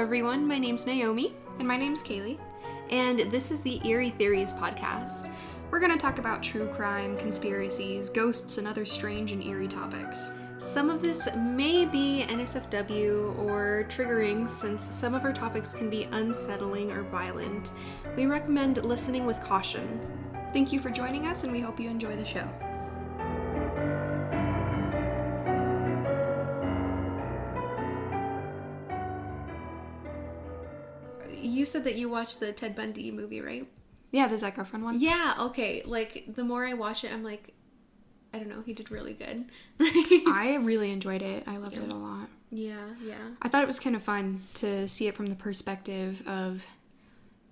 everyone, my name's Naomi. And my name's Kaylee. And this is the Eerie Theories podcast. We're going to talk about true crime, conspiracies, ghosts, and other strange and eerie topics. Some of this may be NSFW or triggering since some of our topics can be unsettling or violent. We recommend listening with caution. Thank you for joining us, and we hope you enjoy the show. You said that you watched the Ted Bundy movie, right? Yeah, the Zac Efron one. Yeah, okay. Like, the more I watch it, I'm like, I don't know, he did really good. I really enjoyed it. I loved it a lot. Yeah. I thought it was kind of fun to see it from the perspective of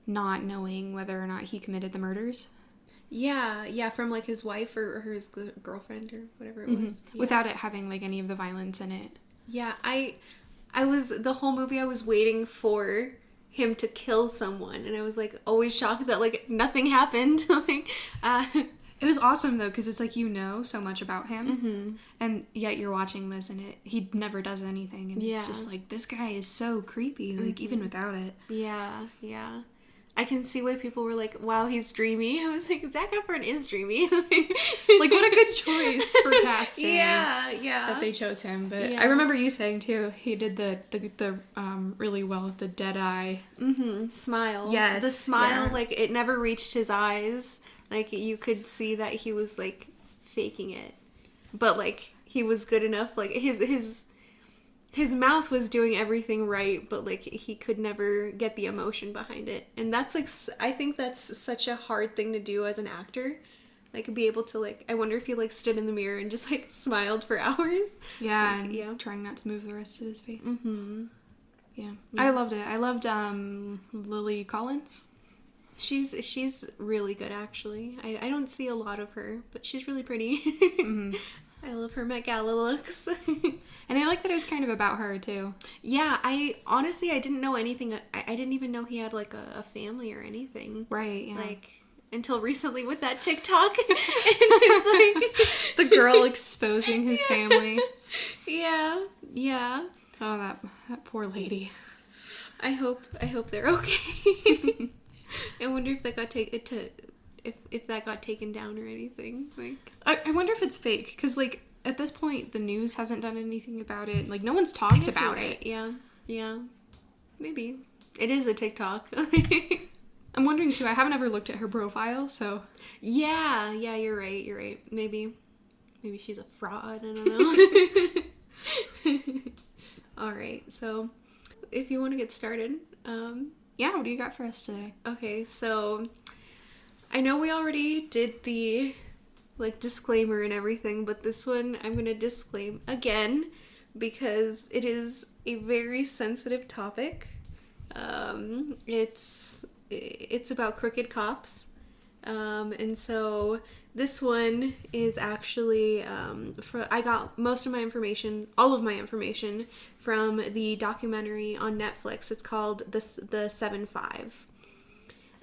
not knowing whether or not he committed the murders. Yeah, from like his wife or his girlfriend or whatever it was. Yeah. Without it having like any of the violence in it. Yeah, I was, the whole movie I was waiting for him to kill someone, and I was like always shocked that like nothing happened. It was awesome though, because it's like you know so much about him, and yet you're watching this and he never does anything, and it's just like, this guy is so creepy, like even without it. Yeah. I can see why people were like, wow, he's dreamy. I was like, Zac Efron is dreamy. Like, what a good choice for casting. Yeah. That they chose him. But I remember you saying too, he did the really well with the dead eye. Smile. Yes. The smile, like, it never reached his eyes. Like, you could see that he was, like, faking it. But, like, he was good enough. Like, his mouth was doing everything right, but, like, he could never get the emotion behind it. And that's, like, I think that's such a hard thing to do as an actor. Like, be able to, like, I wonder if he, like, stood in the mirror and just, like, smiled for hours. Yeah, like, and trying not to move the rest of his face. Yeah. I loved it. I loved Lily Collins. She's really good, actually. I don't see a lot of her, but she's really pretty. I love her Met Gala looks. And I like that it was kind of about her, too. Yeah, I didn't know anything. I didn't even know he had, like, a family or anything. Right, yeah. Like, until recently with that TikTok. And it's like... the girl exposing his family. Yeah. Oh, that poor lady. I hope they're okay. I wonder if that got if that got taken down or anything. Like, I wonder if it's fake, because like at this point the news hasn't done anything about it. Like, no one's talked about it. Yeah, maybe it is a TikTok. I'm wondering too. I haven't ever looked at her profile, so yeah, you're right. Maybe she's a fraud. I don't know. All right, so if you want to get started, yeah, what do you got for us today? Okay, so I know we already did the, like, disclaimer and everything, but this one I'm going to disclaim again because it is a very sensitive topic. It's about crooked cops. And so this one is actually, I got all of my information from the documentary on Netflix. It's called The 7-5.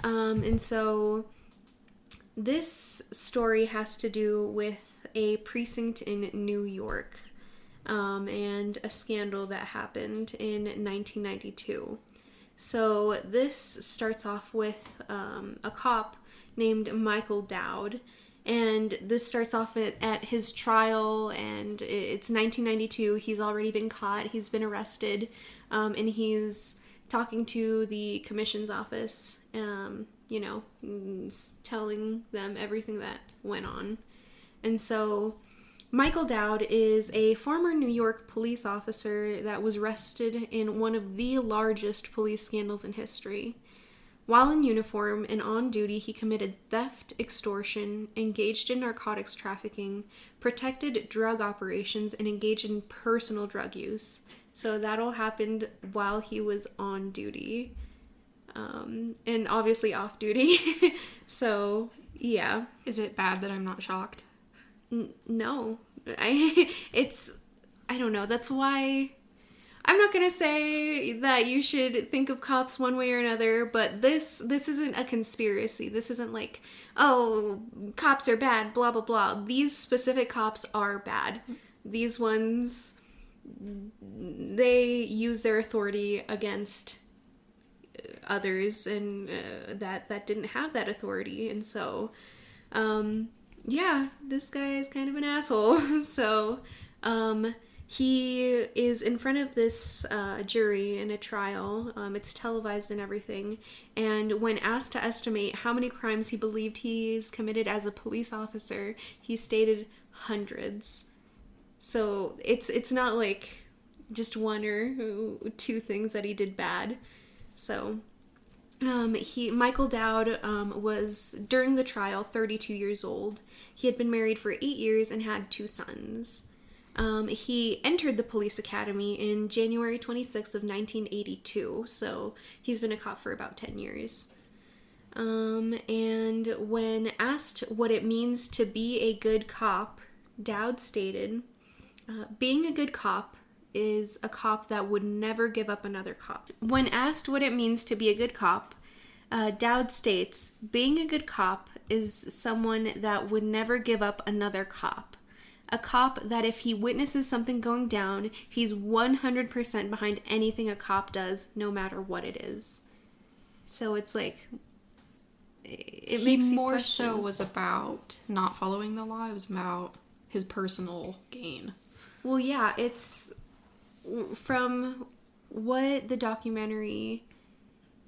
And so this story has to do with a precinct in New York, and a scandal that happened in 1992. So this starts off with a cop named Michael Dowd, and this starts off at his trial, and it's 1992. He's already been caught. He's been arrested, and he's talking to the commission's office, telling them everything that went on. And so Michael Dowd is a former New York police officer that was arrested in one of the largest police scandals in history. While in uniform and on duty, he committed theft, extortion, engaged in narcotics trafficking, protected drug operations, and engaged in personal drug use. So that all happened while he was on duty. And obviously off duty. So, yeah. Is it bad that I'm not shocked? No. I don't know. That's why I'm not going to say that you should think of cops one way or another, but this isn't a conspiracy. This isn't like, oh, cops are bad, blah, blah, blah. These specific cops are bad. These ones, they use their authority against others, and that didn't have that authority. And so yeah, this guy is kind of an asshole. So he is in front of this jury in a trial. It's televised and everything. And when asked to estimate how many crimes he believed he's committed as a police officer, he stated hundreds. So it's not like just one or two things that he did bad. So Michael Dowd was, during the trial, 32 years old. He had been married for 8 years and had 2 sons. He entered the police academy in January 26th of 1982, so he's been a cop for about 10 years. And when asked what it means to be a good cop, Dowd stated, being a good cop is a cop that would never give up another cop. When asked what it means to be a good cop, Dowd states, being a good cop is someone that would never give up another cop. A cop that if he witnesses something going down, he's 100% behind anything a cop does, no matter what it is. So it's like, it makes you more question. so was about not following the law. It was about his personal gain. Well, yeah, it's from what the documentary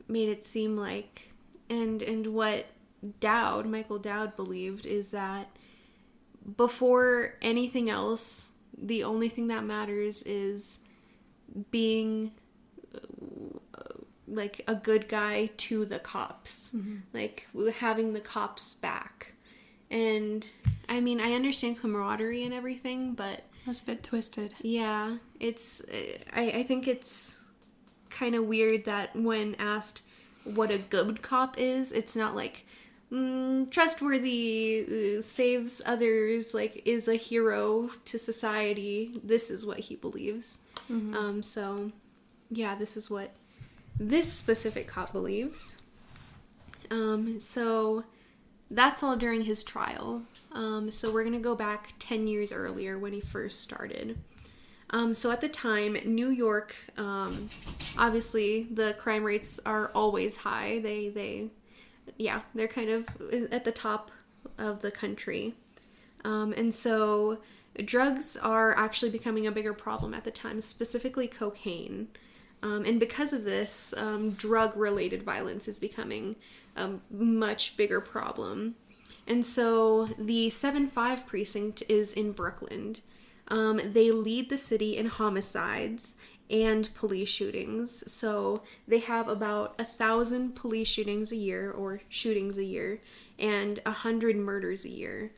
made it seem like, and what Michael Dowd believed, is that before anything else, the only thing that matters is being like a good guy to the cops, like having the cops back. And I mean, I understand camaraderie and everything, but that's a bit twisted. Yeah, it's I think it's kind of weird that when asked what a good cop is, it's not like trustworthy, saves others, like is a hero to society. This is what he believes. So yeah, this is what this specific cop believes. So that's all during his trial. So we're gonna go back 10 years earlier when he first started. So at the time, New York, obviously the crime rates are always high. They're kind of at the top of the country. And so drugs are actually becoming a bigger problem at the time, specifically cocaine. And because of this, drug-related violence is becoming a much bigger problem. And so the 7-5 precinct is in Brooklyn. They lead the city in homicides and police shootings. So they have about 1,000 police shootings a year, and 100 murders a year.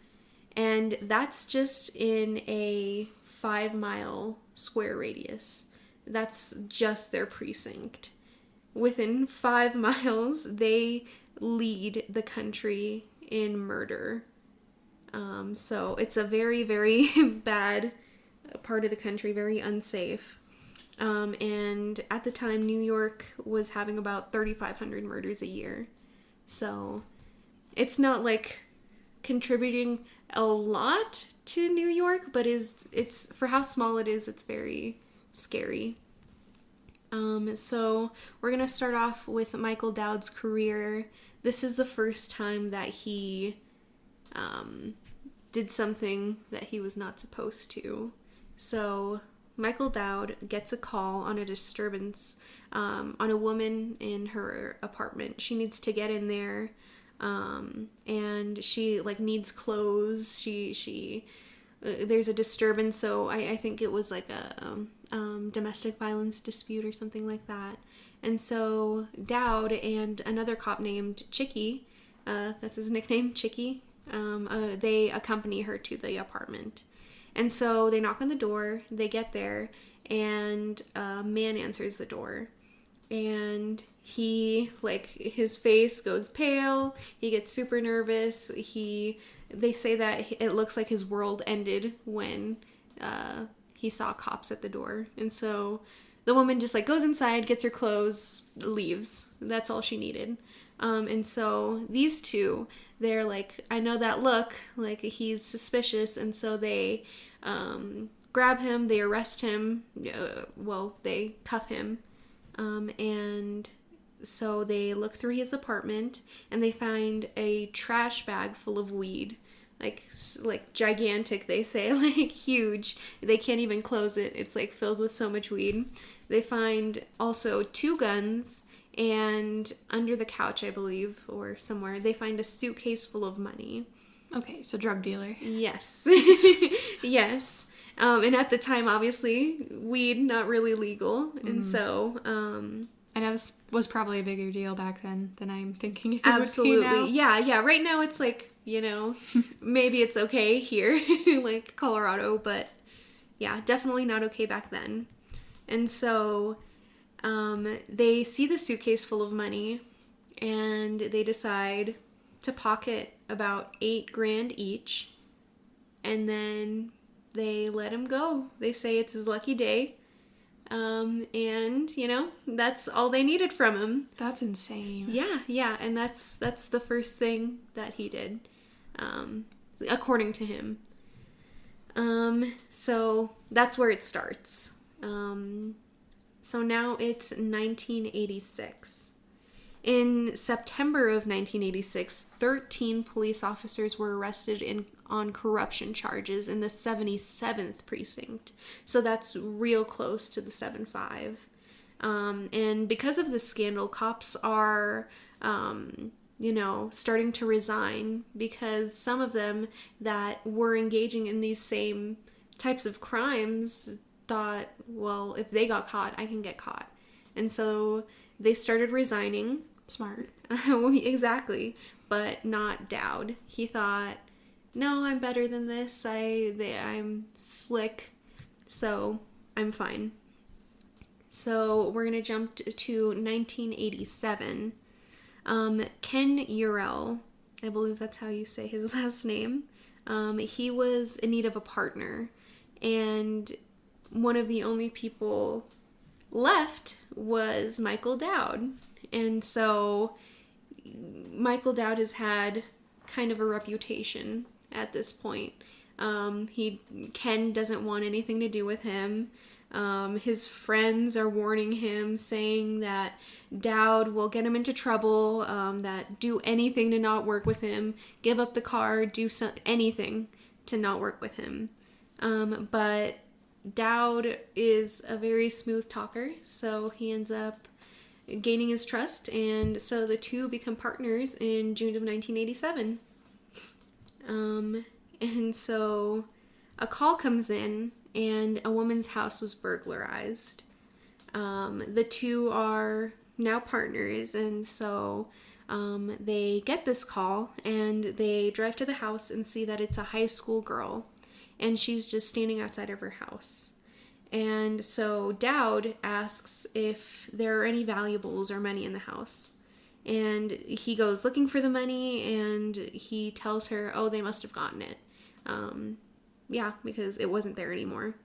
And that's just in a 5-mile square radius. That's just their precinct. Within 5 miles, they lead the country in murder. So it's a very, very bad part of the country, very unsafe. And at the time, New York was having about 3,500 murders a year. So it's not like contributing a lot to New York, but it's for how small it is, it's very scary. So we're gonna start off with Michael Dowd's career. This is the first time that he did something that he was not supposed to. So Michael Dowd gets a call on a disturbance on a woman in her apartment. She needs to get in there, and she like needs clothes. She there's a disturbance, so I think it was like a domestic violence dispute or something like that. And so Dowd and another cop named Chicky, that's his nickname, Chicky, they accompany her to the apartment. And so they knock on the door, they get there, and a man answers the door. And he, like, his face goes pale, he gets super nervous, they say that it looks like his world ended when he saw cops at the door. And so the woman just, like, goes inside, gets her clothes, leaves. That's all she needed. And so these two, they're like, I know that look, like he's suspicious, and so they grab him, they arrest him, they cuff him, and so they look through his apartment, and they find a trash bag full of weed, like gigantic, they say, like huge. They can't even close it. It's like filled with so much weed. They find also 2 guns, and under the couch, I believe, or somewhere, they find a suitcase full of money. Okay, so drug dealer. Yes. Yes. And at the time, obviously, weed, not really legal. And so... I know this was probably a bigger deal back then than I'm thinking it absolutely. would be now. Yeah. Right now, it's like, maybe it's okay here, like Colorado, but yeah, definitely not okay back then. And so they see the suitcase full of money, and they decide to pocket about $8,000 each, and then they let him go. They say it's his lucky day. And that's all they needed from him. That's insane. Yeah, and that's the first thing that he did, according to him. So that's where it starts. So now it's 1986. In September of 1986, 13 police officers were arrested on corruption charges in the 77th precinct. So that's real close to the 7-5. And because of this scandal, cops are, starting to resign, because some of them that were engaging in these same types of crimes thought, well, if they got caught, I can get caught. And so they started resigning. Smart. Exactly. But not Dowd. He thought, no, I'm better than this. I'm slick, so I'm fine. So we're going to jump to 1987. Ken Eerie, I believe that's how you say his last name. He was in need of a partner, and one of the only people left was Michael Dowd. And so Michael Dowd has had kind of a reputation at this point. Ken doesn't want anything to do with him. His friends are warning him, saying that Dowd will get him into trouble, that do anything to not work with him, give up the car, anything to not work with him. But Dowd is a very smooth talker, so he ends up gaining his trust, and so the two become partners in June of 1987. And so a call comes in, and a woman's house was burglarized. The two are now partners, and so they get this call, and they drive to the house and see that it's a high school girl, and she's just standing outside of her house. And so Dowd asks if there are any valuables or money in the house. And he goes looking for the money, and he tells her, oh, they must have gotten it. Because it wasn't there anymore.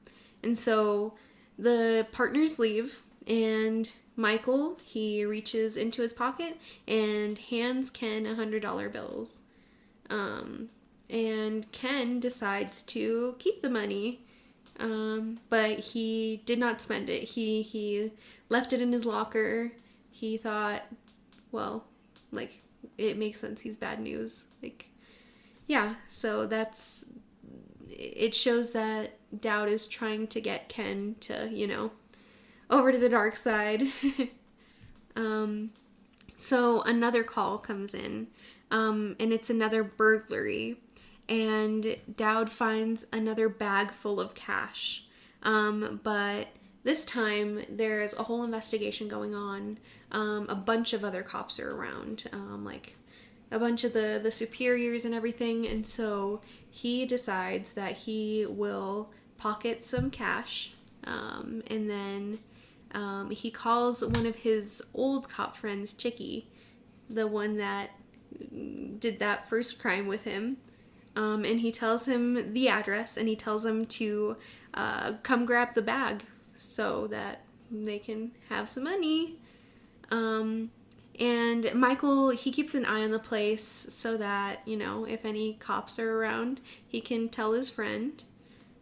And so the partners leave, and Michael, he reaches into his pocket and hands Ken $100 bills. And Ken decides to keep the money. But he did not spend it. He left it in his locker. He thought, well, it makes sense. He's bad news. So it shows that Dowd is trying to get Ken to, over to the dark side. So another call comes in, and it's another burglary. And Dowd finds another bag full of cash. But this time, there's a whole investigation going on. A bunch of other cops are around, a bunch of the superiors and everything. And so he decides that he will pocket some cash. And then he calls one of his old cop friends, Chicky, the one that did that first crime with him. And he tells him the address, and he tells him to come grab the bag so that they can have some money. And Michael, he keeps an eye on the place so that, if any cops are around, he can tell his friend.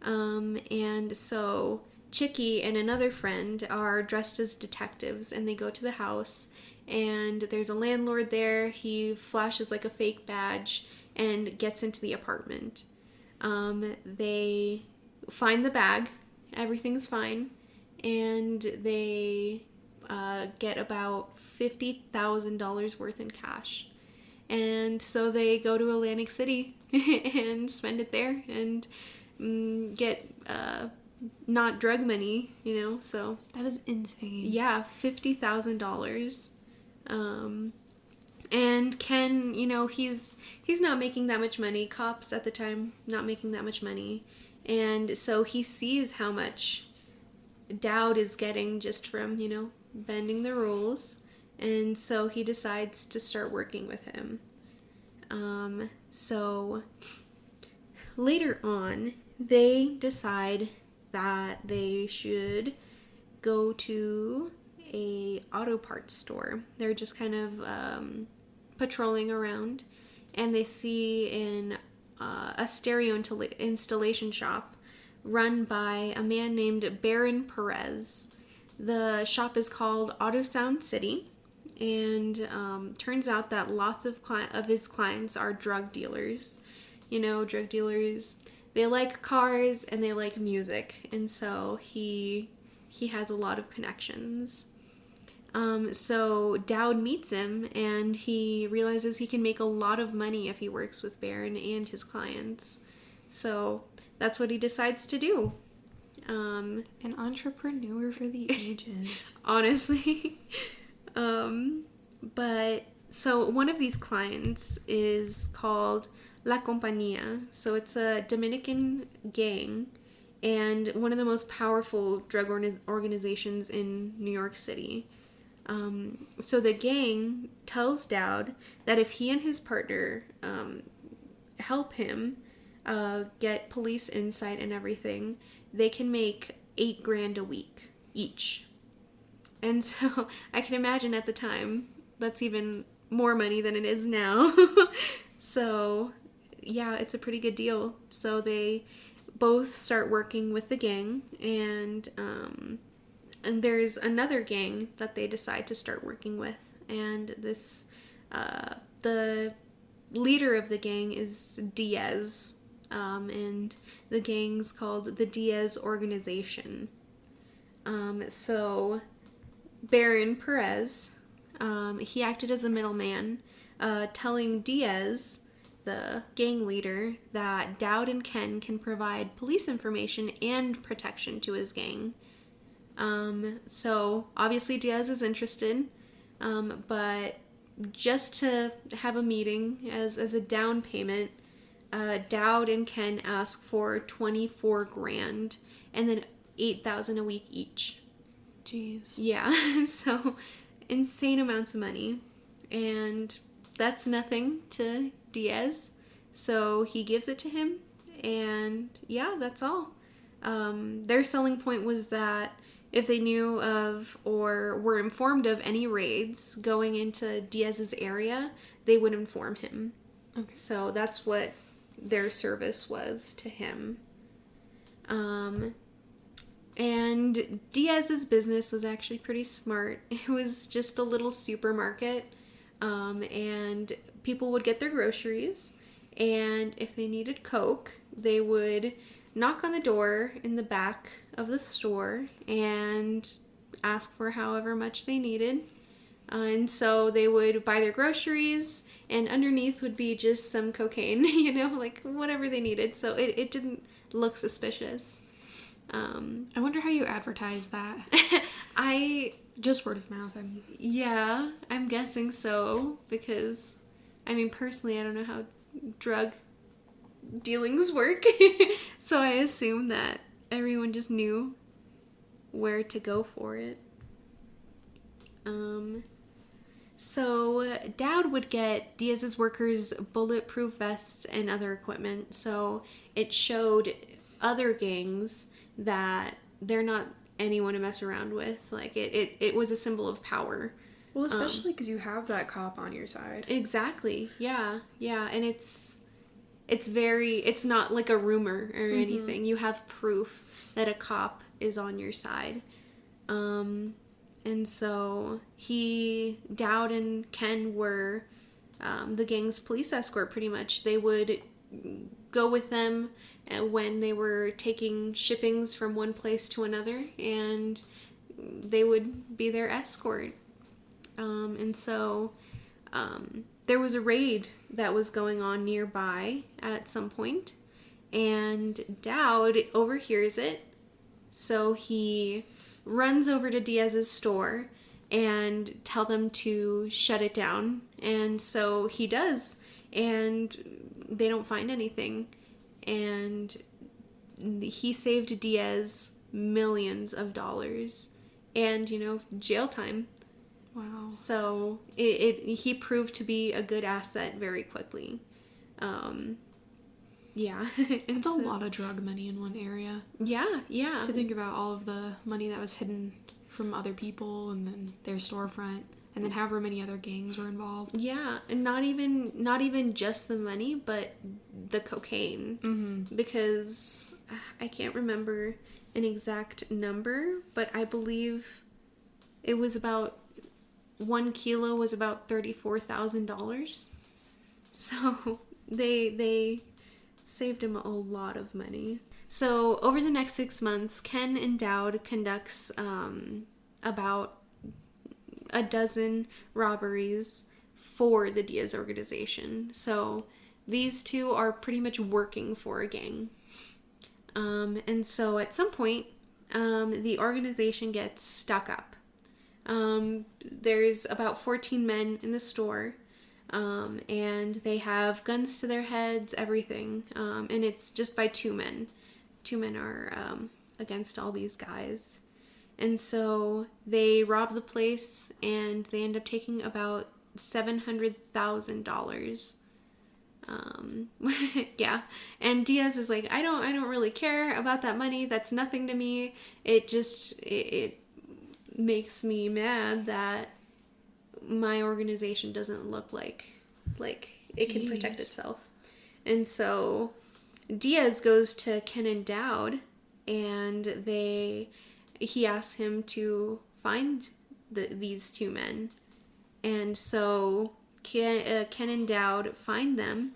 And so Chicky and another friend are dressed as detectives, and they go to the house, and there's a landlord there. He flashes like a fake badge and gets into the apartment. They find the bag, everything's fine, and they get about $50,000 worth in cash. And so they go to Atlantic City and spend it there and get not drug money, so. That is insane. Yeah, $50,000. And Ken, he's not making that much money. Cops at the time not making that much money. And so he sees how much Dowd is getting just from, bending the rules. And so he decides to start working with him. So later on, they decide that they should go to a auto parts store. They're just kind of patrolling around, and they see a stereo installation shop run by a man named Baron Perez. The shop is called Auto Sound City, and turns out that lots of his clients are drug dealers. Drug dealers, they like cars and they like music, and so he has a lot of connections. So Dowd meets him, and he realizes he can make a lot of money if he works with Baron and his clients. So that's what he decides to do. An entrepreneur for the ages. Honestly. But so one of these clients is called La Compañía. So it's a Dominican gang and one of the most powerful drug organizations in New York City. So the gang tells Dowd that if he and his partner help him get police insight and everything, they can make $8,000 a week each. And so I can imagine at the time that's even more money than it is now. So yeah, it's a pretty good deal. So they both start working with the gang, and there's another gang that they decide to start working with, and this the leader of the gang is Diaz, and the gang's called the Diaz Organization. So Baron Perez, he acted as a middleman, telling Diaz, the gang leader, that Dowd and Ken can provide police information and protection to his gang. So obviously Diaz is interested, but just to have a meeting as a down payment, Dowd and Ken ask for $24,000 and then $8,000 a week each. Jeez. Yeah, so insane amounts of money, and that's nothing to Diaz, so he gives it to him, and yeah, that's all. Their selling point was that if they knew of or were informed of any raids going into Diaz's area, they would inform him. Okay. So that's what their service was to him. And Diaz's business was actually pretty smart. It was just a little supermarket, and people would get their groceries, and if they needed Coke, they would knock on the door in the back of the store and ask for however much they needed. And so they would buy their groceries, and underneath would be just some cocaine, like whatever they needed. So it didn't look suspicious. I wonder how you advertise that. Just word of mouth. Yeah, I'm guessing so, because, personally, I don't know how drug dealings work. So I assume that everyone just knew where to go for it. So Dowd would get Diaz's workers bulletproof vests and other equipment, so it showed other gangs that they're not anyone to mess around with. Like, it was a symbol of power. Well, especially because you have that cop on your side. Exactly. Yeah. And it's it's not like a rumor or anything. You have proof that a cop is on your side. And so Dowd and Ken were the gang's police escort, pretty much. They would go with them when they were taking shippings from one place to another, and they would be their escort. And so there was a raid that was going on nearby at some point, and Dowd overhears it. So he runs over to Diaz's store and tell them to shut it down. And so he does, and they don't find anything. And he saved Diaz millions of dollars and, jail time. Wow. So he proved to be a good asset very quickly. Yeah. It's a lot of drug money in one area. Yeah, yeah. To think about all of the money that was hidden from other people and then their storefront, and then however many other gangs were involved. Yeah, and not even just the money, but the cocaine. Mm-hmm. Because I can't remember an exact number, but I believe it was about 1 kilo was about $34,000. So they saved him a lot of money. So over the next 6 months, Ken and Dowd conducts about a dozen robberies for the Diaz organization. So these two are pretty much working for a gang. And so at some point, the organization gets stuck up. There's about 14 men in the store. And they have guns to their heads, everything. And it's just by 2 men. 2 men are against all these guys. And so they rob the place, and they end up taking about $700,000. Yeah. And Diaz is like, I don't really care about that money. That's nothing to me. It makes me mad that my organization doesn't look like it can protect itself. And so Diaz goes to Ken and Dowd, and he asks him to find these 2 men. And so Ken and Dowd find them,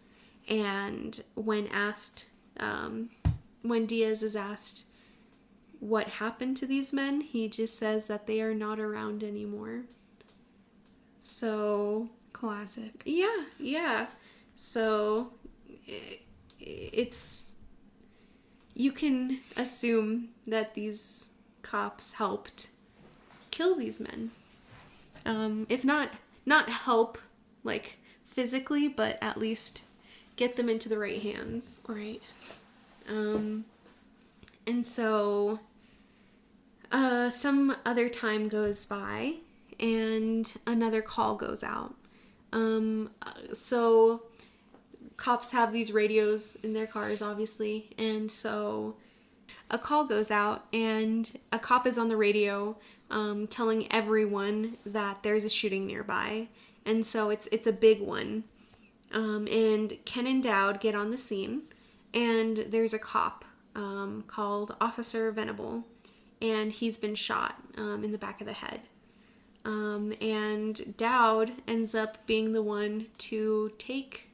and when Diaz is asked what happened to these men, he just says that they are not around anymore. So classic. Yeah. So it's, you can assume that these cops helped kill these men. If not help like physically, but at least get them into the right hands. Right. And so some other time goes by, and another call goes out. So cops have these radios in their cars, obviously, and so a call goes out, and a cop is on the radio telling everyone that there's a shooting nearby, and so it's a big one. And Ken and Dowd get on the scene, and there's a cop called Officer Venable, and he's been shot in the back of the head. And Dowd ends up being the one to take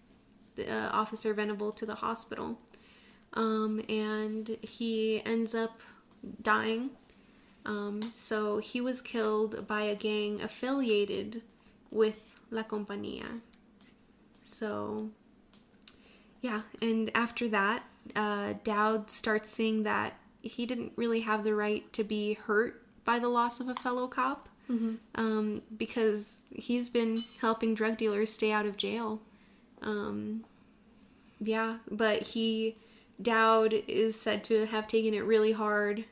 Officer Venable to the hospital. And he ends up dying. So he was killed by a gang affiliated with La Compañía. So, yeah, and after that, Dowd starts seeing that he didn't really have the right to be hurt by the loss of a fellow cop. Mm-hmm. Because he's been helping drug dealers stay out of jail. Yeah, but Dowd is said to have taken it really hard.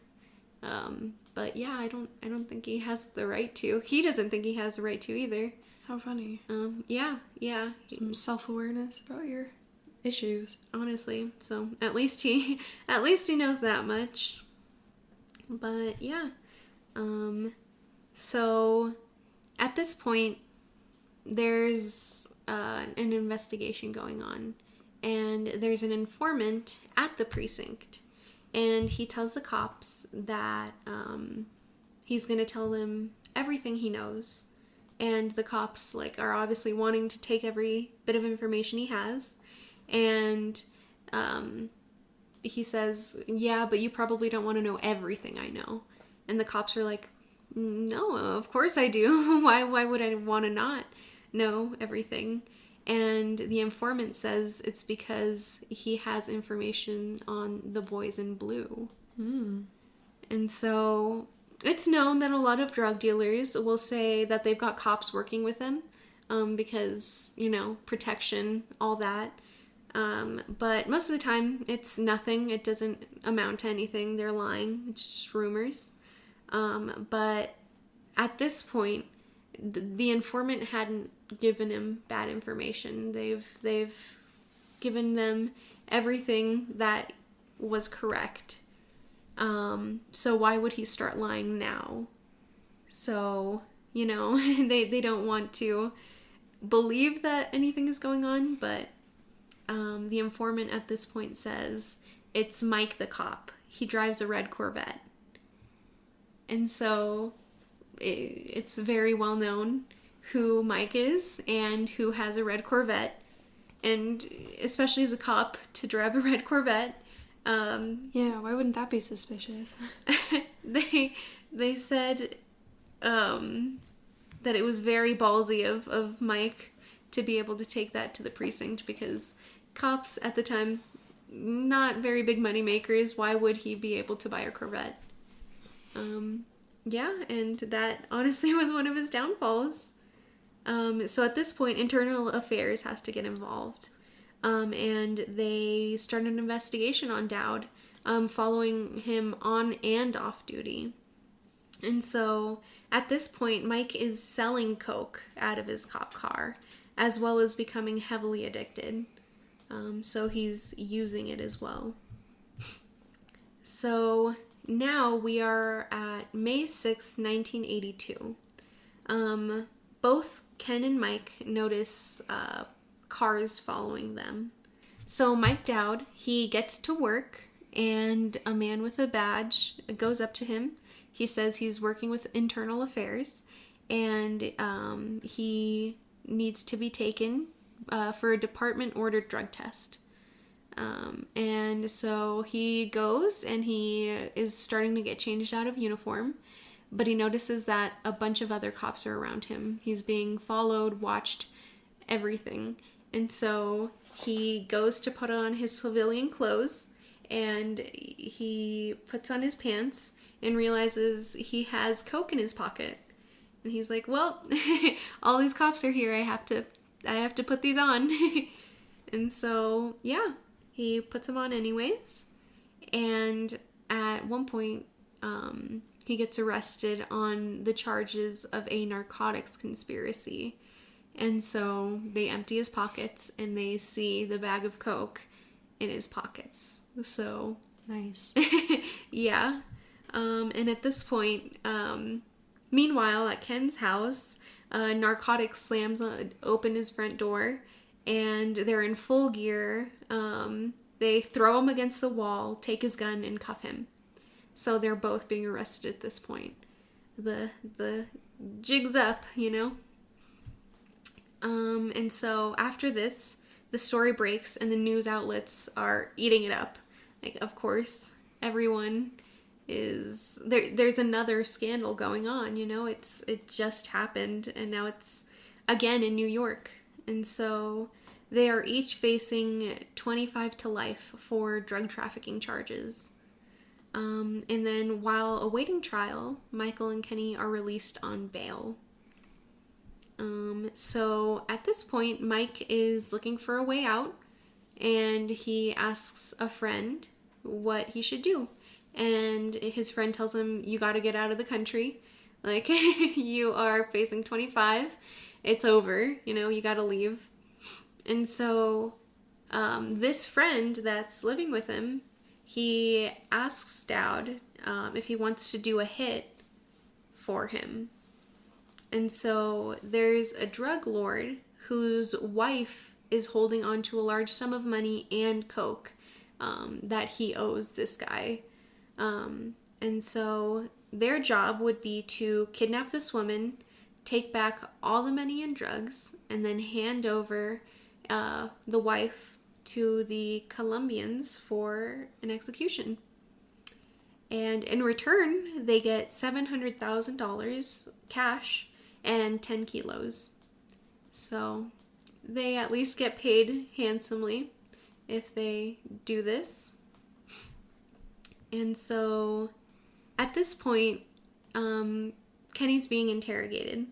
But yeah, I don't think he has the right to. He doesn't think he has the right to either. How funny. Yeah. Some self-awareness about your issues. Honestly, so at least he knows that much. But yeah, so at this point, there's an investigation going on, and there's an informant at the precinct, and he tells the cops that he's going to tell them everything he knows. And the cops like are obviously wanting to take every bit of information he has. And he says, yeah, but you probably don't want to know everything I know. And the cops are like, no, of course I do. Why would I want to not know everything? And the informant says it's because he has information on the boys in blue. And so it's known that a lot of drug dealers will say that they've got cops working with them because, protection, all that. But most of the time, it's nothing. It doesn't amount to anything. They're lying. It's just rumors. But at this point, the informant hadn't given him bad information. They've given them everything that was correct. So why would he start lying now? So, they don't want to believe that anything is going on, but the informant at this point says it's Mike the cop. He drives a red Corvette. And so it's very well known who Mike is and who has a red Corvette. And especially as a cop, to drive a red Corvette. Yeah, why wouldn't that be suspicious? They said that it was very ballsy of Mike to be able to take that to the precinct, because cops at the time, not very big money makers. Why would he be able to buy a Corvette? Yeah, and that honestly was one of his downfalls. So at this point, Internal Affairs has to get involved. And they start an investigation on Dowd, following him on and off duty. And so at this point, Mike is selling coke out of his cop car, as well as becoming heavily addicted. So he's using it as well. So now we are at May 6th, 1982. Both Ken and Mike notice cars following them. So Mike Dowd, he gets to work, and a man with a badge goes up to him. He says he's working with Internal Affairs, and he needs to be taken for a department-ordered drug test. And so he goes, and he is starting to get changed out of uniform, but he notices that a bunch of other cops are around him. He's being followed, watched, everything. And so he goes to put on his civilian clothes, and he puts on his pants and realizes he has coke in his pocket. And he's like, well, all these cops are here. I have to put these on. And so, yeah, he puts them on anyways. And at one point, he gets arrested on the charges of a narcotics conspiracy. And so they empty his pockets, and they see the bag of coke in his pockets. So nice. Yeah. And at this point, meanwhile, at Ken's house, narcotics slams open his front door, and they're in full gear. They throw him against the wall, take his gun, and cuff him. So they're both being arrested at this point. The jig's up, And so after this, the story breaks, and the news outlets are eating it up. Like, of course, everyone is there's another scandal going on, it just happened, and now it's again in New York. And so they are each facing 25 to life for drug trafficking charges. And then while awaiting trial, Michael and Kenny are released on bail. So at this point, Mike is looking for a way out, and he asks a friend what he should do. And his friend tells him, you got to get out of the country. Like, you are facing 25. It's over. You got to leave. And so this friend that's living with him, he asks Dowd if he wants to do a hit for him. And so there's a drug lord whose wife is holding on to a large sum of money and coke that he owes this guy. And so their job would be to kidnap this woman, take back all the money and drugs, and then hand over the wife to the Colombians for an execution. And in return, they get $700,000 cash and 10 kilos. So they at least get paid handsomely if they do this. And so at this point, Kenny's being interrogated.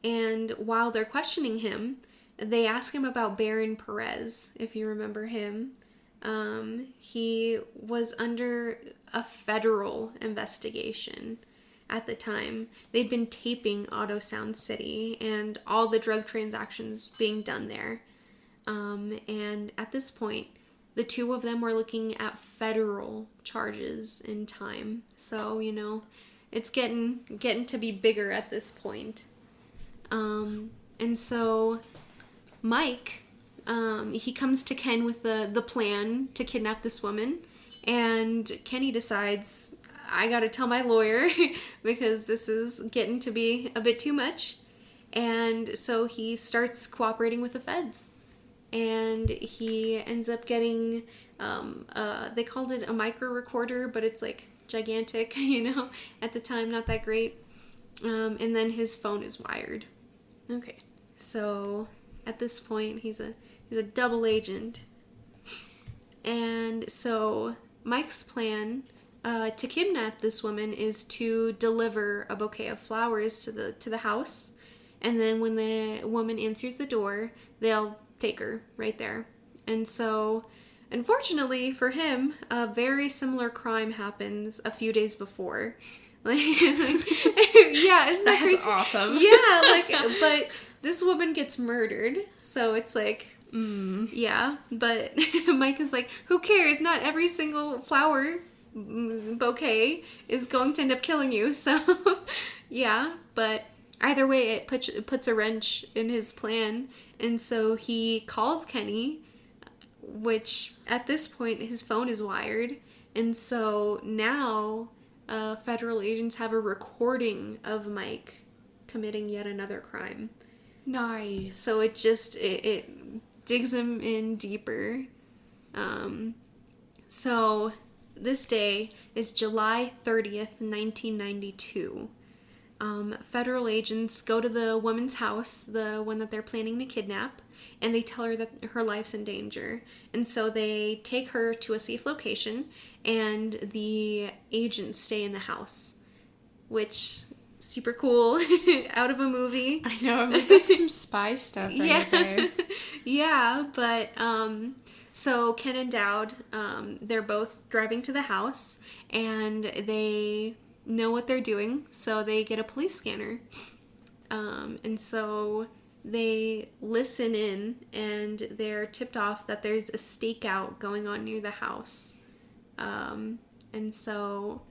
And while they're questioning him, they ask him about Baron Perez, if you remember him. He was under a federal investigation at the time. They'd been taping Auto Sound City and all the drug transactions being done there. And at this point, the two of them were looking at federal charges in time. So, you know, it's getting to be bigger at this point. And so Mike, he comes to Ken with the plan to kidnap this woman, and Kenny decides, I gotta tell my lawyer because this is getting to be a bit too much. And so he starts cooperating with the feds. And he ends up getting, they called it a micro recorder, but it's like gigantic, you know, at the time, not that great. And then his phone is wired. Okay, so at this point, he's a double agent. And so Mike's plan to kidnap this woman is to deliver a bouquet of flowers to the house, and then when the woman answers the door, they'll take her right there. And so, unfortunately for him, a very similar crime happens a few days before. Yeah, isn't that crazy? That's awesome. Yeah, but this woman gets murdered, so it's like, yeah, but Mike is like, who cares? Not every single flower bouquet is going to end up killing you, so yeah, but either way, it puts a wrench in his plan, and so he calls Kenny, which at this point, his phone is wired, and so now federal agents have a recording of Mike committing yet another crime. Nice. So it digs him in deeper. So this day is July 30th, 1992. Federal agents go to the woman's house, the one that they're planning to kidnap, and they tell her that her life's in danger. And so they take her to a safe location, and the agents stay in the house, which super cool, out of a movie. I know, I mean, that's some spy stuff right there. Yeah, but so Ken and Dowd, they're both driving to the house, and they know what they're doing, so they get a police scanner. And so they listen in, and they're tipped off that there's a stakeout going on near the house. And so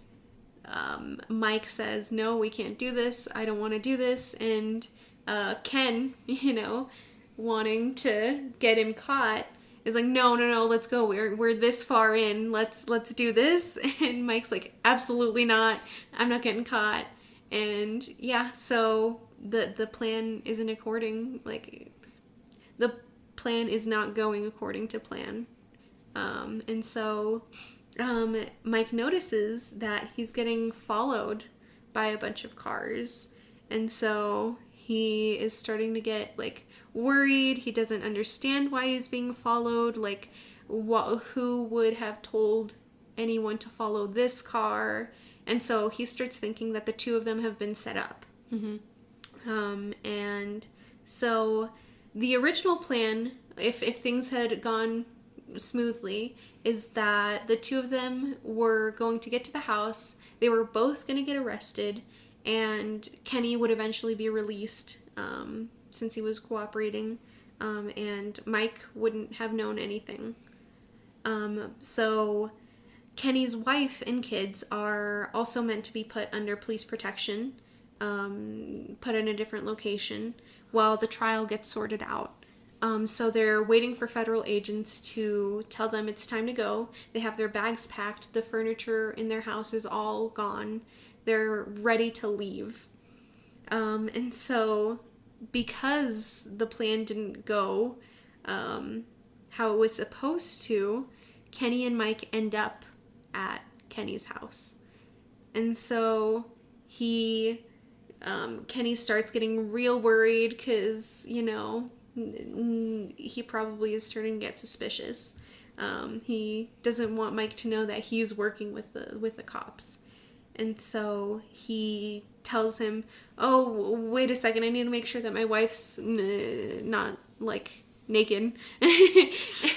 Mike says, no, we can't do this. I don't want to do this. And Ken, you know, wanting to get him caught, is like, no, let's go. We're this far in. Let's do this. And Mike's like, absolutely not. I'm not getting caught. And yeah, so the plan isn't according, like, the plan is not going according to plan. And so Mike notices that he's getting followed by a bunch of cars. And so he is starting to get, like, worried. He doesn't understand why he's being followed. Like, who would have told anyone to follow this car? And so he starts thinking that the two of them have been set up. Mm-hmm. And so the original plan, if things had gone smoothly, is that the two of them were going to get to the house. They were both going to get arrested, and Kenny would eventually be released, since he was cooperating, and Mike wouldn't have known anything. So Kenny's wife and kids are also meant to be put under police protection, put in a different location while the trial gets sorted out. So they're waiting for federal agents to tell them it's time to go. They have their bags packed. The furniture in their house is all gone. They're ready to leave. And so because the plan didn't go how it was supposed to, Kenny and Mike end up at Kenny's house. And so Kenny starts getting real worried because, he probably is starting to get suspicious. He doesn't want Mike to know that he's working with the cops. And so he tells him, "Oh, wait a second, I need to make sure that my wife's not, naked."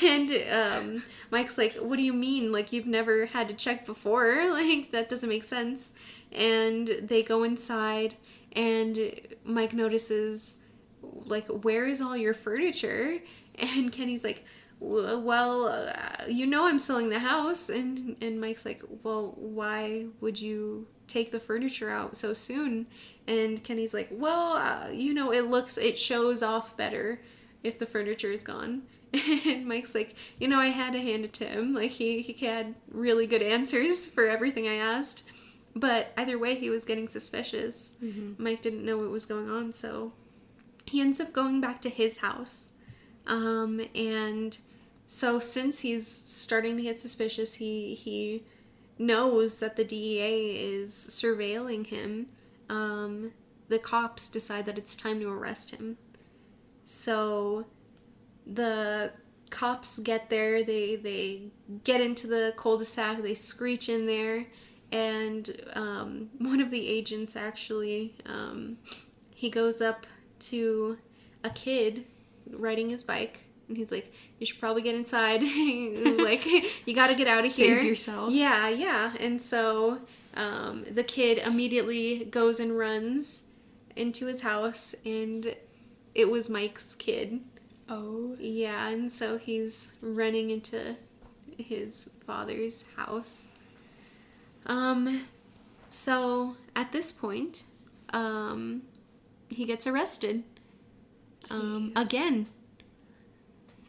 And Mike's like, "What do you mean? You've never had to check before? That doesn't make sense." And they go inside, and Mike notices, "Where is all your furniture?" And Kenny's like, "Well, I'm selling the house." And Mike's like, "Well, why would you take the furniture out so soon?" And Kenny's like, "Well, it shows off better if the furniture is gone." And Mike's like, "I had to hand it to him. He had really good answers for everything I asked." But either way, he was getting suspicious. Mm-hmm. Mike didn't know what was going on, so he ends up going back to his house. And so since he's starting to get suspicious, he knows that the DEA is surveilling him. The cops decide that it's time to arrest him. So the cops get there, they get into the cul-de-sac, they screech in there, and one of the agents actually, he goes up to a kid riding his bike, and he's like, "You should probably get inside." You gotta get out of here. Save yourself. Yeah. And so the kid immediately goes and runs into his house, and it was Mike's kid. Oh. Yeah, and so he's running into his father's house. So at this point, he gets arrested. Again.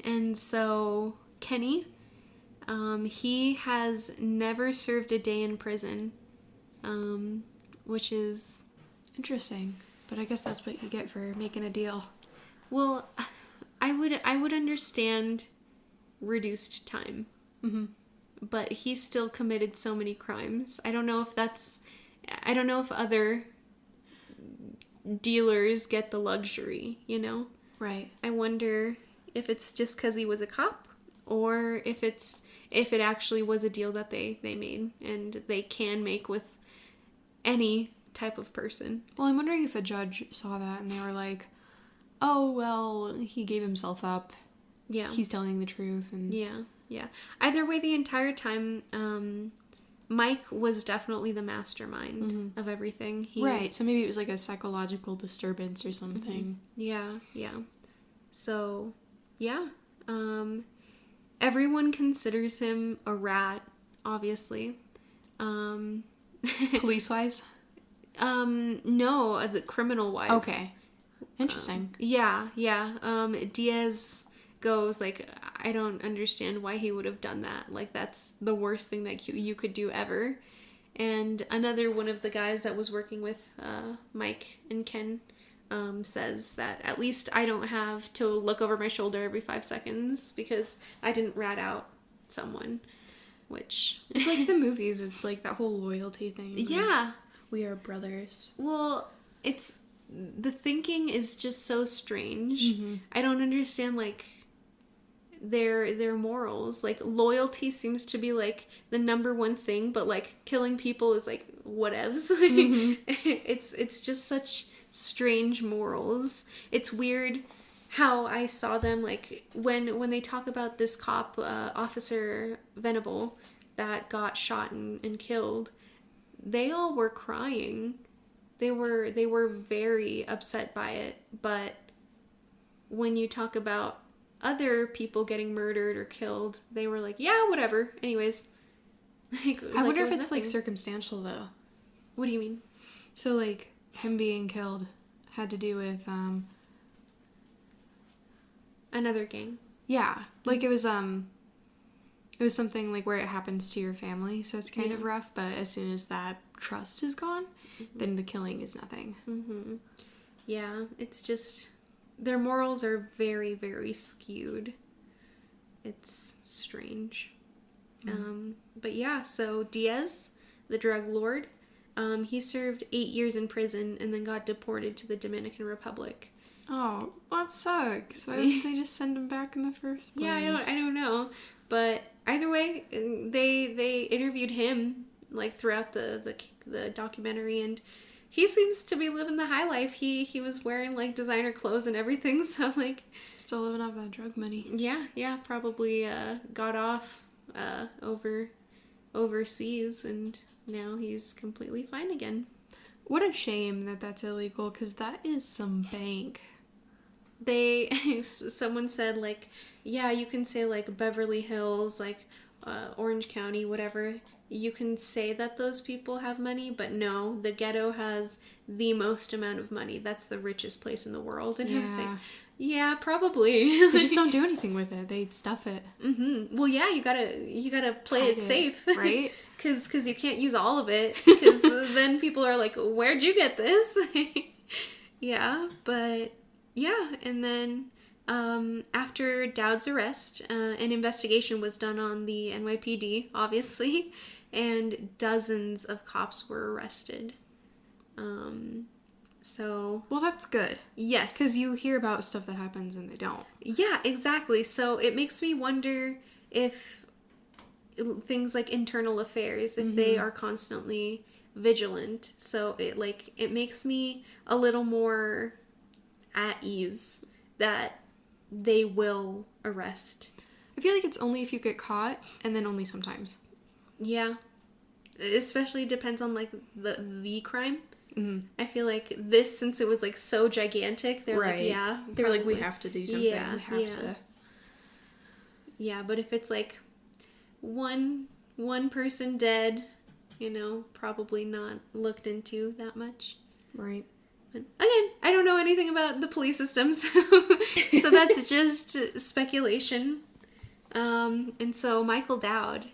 And so Kenny, he has never served a day in prison, which is interesting. But I guess that's what you get for making a deal. Well, I would understand reduced time. Mm-hmm. But he still committed so many crimes. I don't know if other dealers get the luxury, Right. I wonder if it's just because he was a cop, or if it actually was a deal that they made and they can make with any type of person. Well, I'm wondering if a judge saw that and they were like, "Oh, well, he gave himself up. Yeah. He's telling the truth." And Yeah. Either way, the entire time, Mike was definitely the mastermind of everything. Right. So maybe it was like a psychological disturbance or something. Mm-hmm. Yeah. So, yeah. Everyone considers him a rat, obviously. Police-wise? No, the criminal-wise. Okay. Interesting. Yeah. Diaz goes, I don't understand why he would have done that. That's the worst thing that you could do ever. And another one of the guys that was working with Mike and Ken says that at least I don't have to look over my shoulder every 5 seconds because I didn't rat out someone, which... It's like the movies. It's like that whole loyalty thing. Yeah. We are brothers. Well, the thinking is just so strange. Mm-hmm. I don't understand, their morals. Loyalty seems to be the number one thing, but killing people is whatevs. Mm-hmm. It's just such strange morals. It's weird how I saw them when they talk about this cop, Officer Venable, that got shot and killed. They all were crying. They were very upset by it. But when you talk about other people getting murdered or killed, they were yeah, whatever. Anyways. I wonder if it's circumstantial though. What do you mean? So him being killed had to do with Another gang. Yeah. Like, it was something, like, where it happens to your family, so it's kind of rough, but as soon as that trust is gone, then the killing is nothing. Mm-hmm. Yeah, it's just... Their morals are very, very skewed. It's strange. But yeah, so Diaz, the drug lord, he served 8 years in prison and then got deported to the Dominican Republic. Oh, that sucks. Why didn't they just send him back in the first place? Yeah, I don't know. But either way, they interviewed him like throughout the documentary, and he seems to be living the high life. He was wearing like designer clothes and everything, so like still living off that drug money. Yeah, probably got off overseas, and now he's completely fine again. What a shame that that's illegal, because that is some bank. Someone said, like, yeah, you can say, like, Beverly Hills, like, Orange County, whatever. You can say that those people have money, but no, the ghetto has the most amount of money. That's the richest place in the world. And I was like, yeah, probably. They just don't do anything with it. They stuff it. Mm-hmm. Well, yeah, you gotta play it safe. Right? Because you can't use all of it. Because then people are like, where'd you get this? Yeah, but... Yeah, and then after Dowd's arrest, an investigation was done on the NYPD, obviously, and dozens of cops were arrested. Well, that's good. Yes. Because you hear about stuff that happens and they don't. Yeah, exactly. So it makes me wonder if things like internal affairs, if they are constantly vigilant. So it makes me a little more... at ease that they will arrest. I feel like it's only if you get caught, and then only sometimes. Yeah. Especially depends on, like, the crime. Mm-hmm. I feel like this, since it was, like, so gigantic, they're like, yeah. They were like, we have to do something. Yeah, we have to. Yeah, but if it's, like, one person dead, probably not looked into that much. Right. Again, I don't know anything about the police system, so that's just speculation. And so Michael Dowd,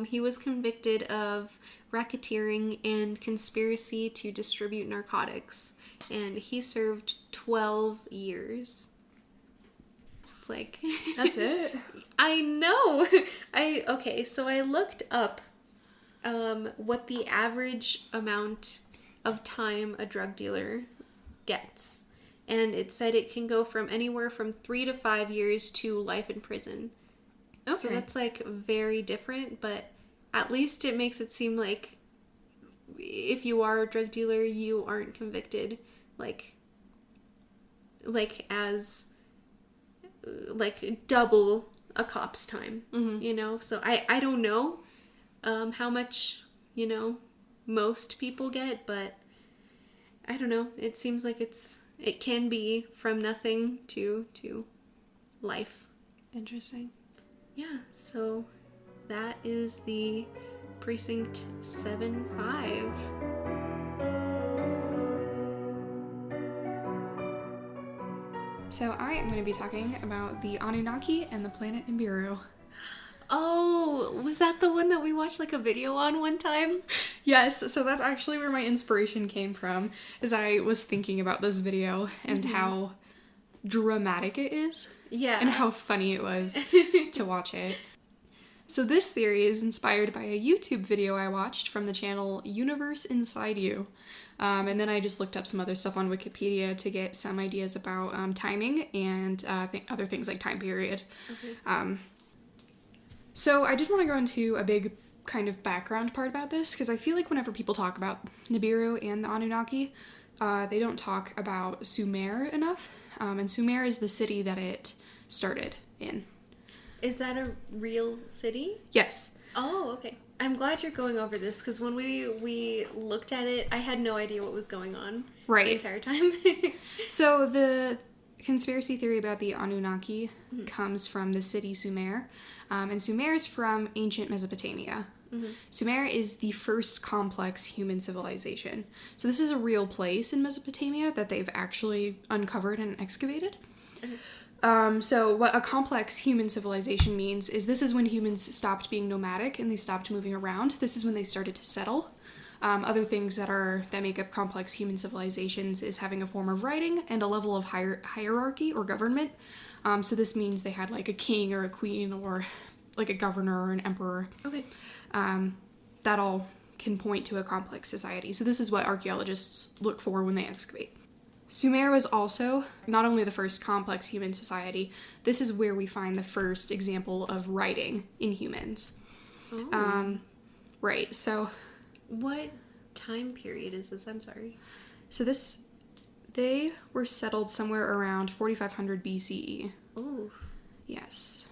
he was convicted of racketeering and conspiracy to distribute narcotics, and he served 12 years. It's like... That's it? I know! So I looked up what the average amount of time a drug dealer gets, and it said it can go from anywhere from 3 to 5 years to life in prison. Okay. So that's like very different, but at least it makes it seem like if you are a drug dealer, you aren't convicted like as like double a cop's time. So I don't know how much most people get, but I don't know. It seems like it can be from nothing to life. Interesting. Yeah, so that is the Precinct 7-5. So I am going to be talking about the Anunnaki and the planet Nibiru. Oh, was that the one that we watched like a video on one time? Yes, so that's actually where my inspiration came from, as I was thinking about this video and how dramatic it is. Yeah. And how funny it was to watch it. So this theory is inspired by a YouTube video I watched from the channel Universe Inside You. And then I just looked up some other stuff on Wikipedia to get some ideas about timing and other things like time period. Okay. So I did want to go into a big kind of background part about this, because I feel like whenever people talk about Nibiru and the Anunnaki, they don't talk about Sumer enough. And Sumer is the city that it started in. Is that a real city? Yes. Oh, okay. I'm glad you're going over this, because when we looked at it, I had no idea what was going on the entire time. So the conspiracy theory about the Anunnaki comes from the city Sumer. And Sumer is from ancient Mesopotamia. Mm-hmm. Sumer is the first complex human civilization. So this is a real place in Mesopotamia that they've actually uncovered and excavated. So what a complex human civilization means is this is when humans stopped being nomadic and they stopped moving around. This is when they started to settle. Other things that make up complex human civilizations is having a form of writing and a level of hierarchy or government. So this means they had like a king or a queen or like a governor or an emperor. Okay. That all can point to a complex society. So this is what archaeologists look for when they excavate. Sumer was also not only the first complex human society, this is where we find the first example of writing in humans. Oh. Right, so... What time period is this? I'm sorry. So they were settled somewhere around 4500 BCE. Oh. Yes.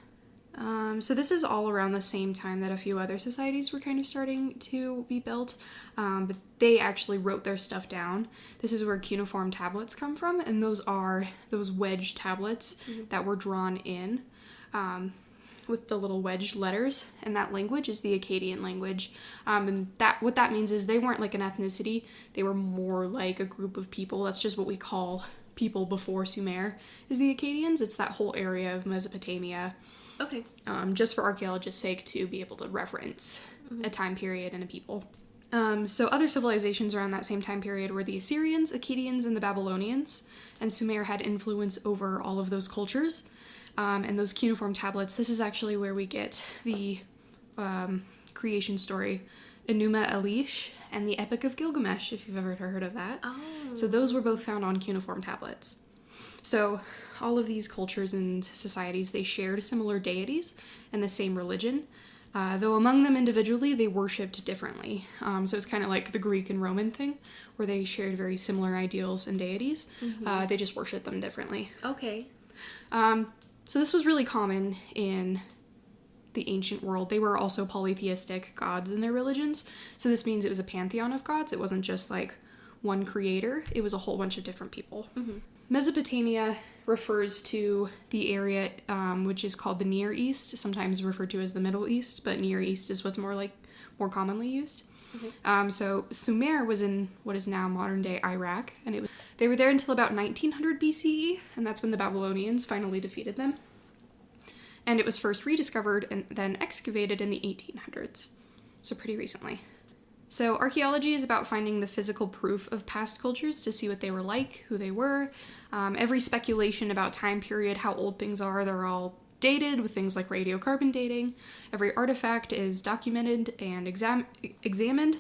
So this is all around the same time that a few other societies were kind of starting to be built, but they actually wrote their stuff down. This is where cuneiform tablets come from, and those are those wedge tablets that were drawn in with the little wedge letters, and that language is the Akkadian language. And what that means is they weren't like an ethnicity, they were more like a group of people. That's just what we call people before Sumer is the Akkadians. It's that whole area of Mesopotamia. Okay. Just for archaeologists' sake to be able to reference a time period and a people. So other civilizations around that same time period were the Assyrians, Akkadians, and the Babylonians, and Sumer had influence over all of those cultures. And those cuneiform tablets, this is actually where we get the creation story, Enuma Elish, and the Epic of Gilgamesh, if you've ever heard of that. Oh. So those were both found on cuneiform tablets. So all of these cultures and societies, they shared similar deities and the same religion, though among them individually, they worshipped differently. So it's kind of like the Greek and Roman thing, where they shared very similar ideals and deities. They just worshipped them differently. Okay. So this was really common in the ancient world. They were also polytheistic gods in their religions. So this means it was a pantheon of gods. It wasn't just like one creator. It was a whole bunch of different people. Mesopotamia refers to the area which is called the Near East, sometimes referred to as the Middle East, but Near East is what's more commonly used. So Sumer was in what is now modern-day Iraq, and they were there until about 1900 BCE, and that's when the Babylonians finally defeated them. And it was first rediscovered and then excavated in the 1800s, so pretty recently. So archaeology is about finding the physical proof of past cultures to see what they were like, who they were. Every speculation about time period, how old things are, they're all dated with things like radiocarbon dating. Every artifact is documented and examined.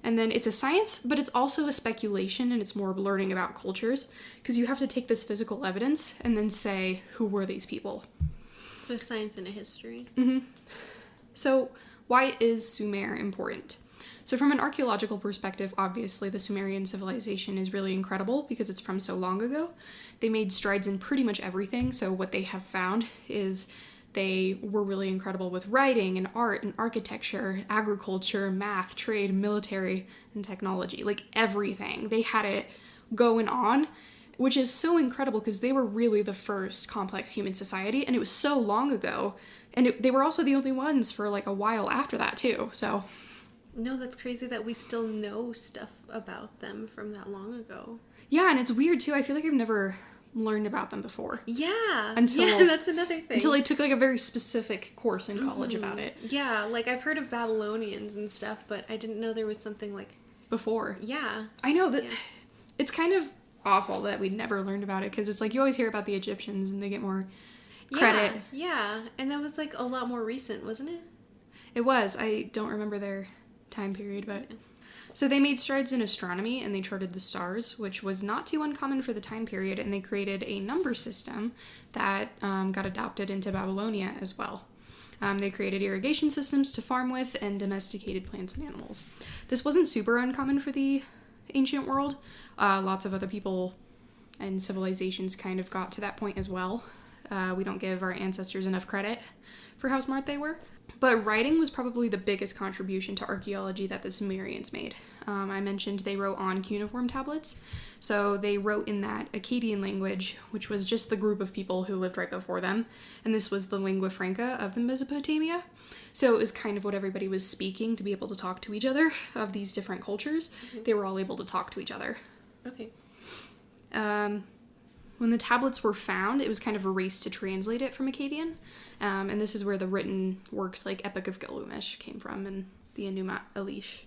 And then it's a science, but it's also a speculation, and it's more learning about cultures, because you have to take this physical evidence and then say, who were these people? So science and a history. So why is Sumer important? So from an archaeological perspective, obviously the Sumerian civilization is really incredible because it's from so long ago. They made strides in pretty much everything. So what they have found is they were really incredible with writing and art and architecture, agriculture, math, trade, military, and technology. Like everything. They had it going on, which is so incredible because they were really the first complex human society, and it was so long ago. And they were also the only ones for like a while after that too, so... No, that's crazy that we still know stuff about them from that long ago. Yeah, and it's weird too. I feel like I've never learned about them before. Yeah. Until that's another thing. Until I took like a very specific course in college about it. Yeah, like I've heard of Babylonians and stuff, but I didn't know there was something like... Before. Yeah. I know that it's kind of awful that we never learned about it, because it's like you always hear about the Egyptians and they get more credit. Yeah, and that was like a lot more recent, wasn't it? It was. I don't remember their time period, but... So they made strides in astronomy, and they charted the stars, which was not too uncommon for the time period, and they created a number system that got adopted into Babylonia as well. They created irrigation systems to farm with and domesticated plants and animals. This wasn't super uncommon for the ancient world. Lots of other people and civilizations kind of got to that point as well. We don't give our ancestors enough credit for how smart they were. But writing was probably the biggest contribution to archaeology that the Sumerians made. I mentioned they wrote on cuneiform tablets. So they wrote in that Akkadian language, which was just the group of people who lived right before them. And this was the lingua franca of the Mesopotamia. So it was kind of what everybody was speaking to be able to talk to each other of these different cultures. Mm-hmm. They were all able to talk to each other. Okay. When the tablets were found, it was kind of a race to translate it from Akkadian. And this is where the written works like Epic of Gilgamesh came from, and the Enuma Elish.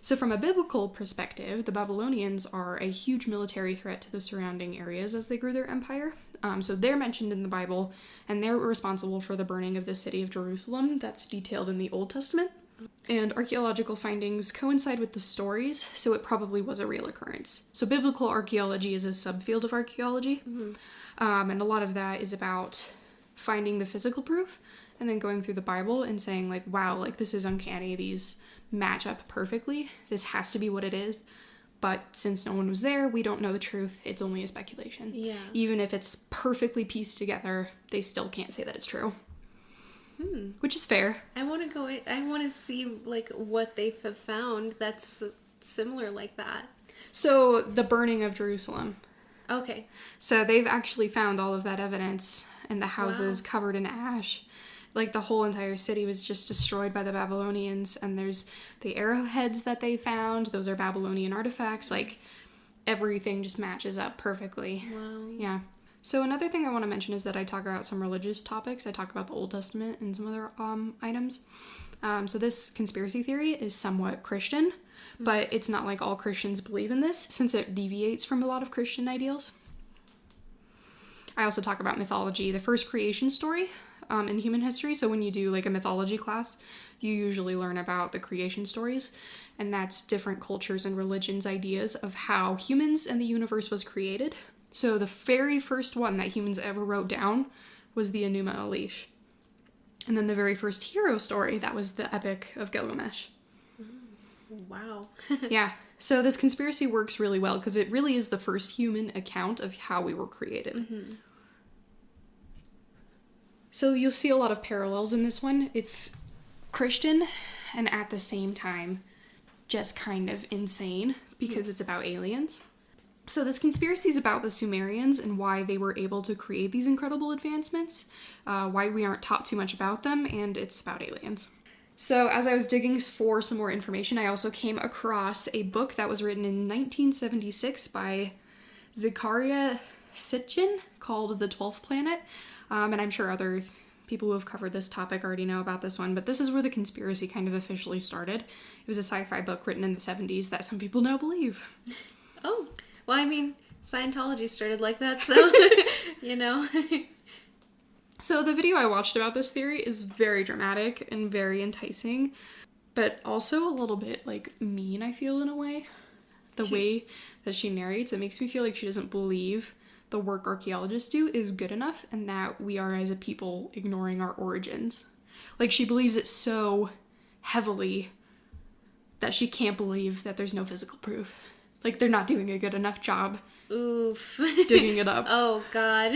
So from a biblical perspective, the Babylonians are a huge military threat to the surrounding areas as they grew their empire. So they're mentioned in the Bible, and they're responsible for the burning of the city of Jerusalem that's detailed in the Old Testament. And archaeological findings coincide with the stories, so it probably was a real occurrence. So biblical archaeology is a subfield of archaeology, and a lot of that is about finding the physical proof, and then going through the Bible and saying, like, wow, like, this is uncanny, these match up perfectly, this has to be what it is. But since no one was there, we don't know the truth. It's only a speculation. Yeah. Even if it's perfectly pieced together, they still can't say that it's true. Which is fair. I want to see, like, what they have found that's similar like that. So, the burning of Jerusalem. Okay. So, they've actually found all of that evidence, and the houses covered in ash. Like, the whole entire city was just destroyed by the Babylonians, and there's the arrowheads that they found. Those are Babylonian artifacts. Like, everything just matches up perfectly. Wow. Yeah. So another thing I want to mention is that I talk about some religious topics. I talk about the Old Testament and some other items. So this conspiracy theory is somewhat Christian, but it's not like all Christians believe in this, since it deviates from a lot of Christian ideals. I also talk about mythology, the first creation story in human history. So when you do like a mythology class, you usually learn about the creation stories, and that's different cultures and religions' ideas of how humans and the universe was created. So the very first one that humans ever wrote down was the Enuma Elish. And then the very first hero story, that was the Epic of Gilgamesh. Wow. Yeah. So this conspiracy works really well because it really is the first human account of how we were created. So you'll see a lot of parallels in this one. It's Christian and at the same time just kind of insane because it's about aliens. So this conspiracy is about the Sumerians and why they were able to create these incredible advancements, why we aren't taught too much about them, and it's about aliens. So as I was digging for some more information, I also came across a book that was written in 1976 by Zecharia Sitchin called The 12th Planet, and I'm sure other people who have covered this topic already know about this one, but this is where the conspiracy kind of officially started. It was a sci-fi book written in the 70s that some people now believe. Oh. Well, I mean, Scientology started like that, so, you know. So the video I watched about this theory is very dramatic and very enticing, but also a little bit, like, mean, I feel, in a way. The way that she narrates, it makes me feel like she doesn't believe the work archaeologists do is good enough and that we are, as a people, ignoring our origins. Like, she believes it so heavily that she can't believe that there's no physical proof. Like, they're not doing a good enough job digging it up. Oh, God.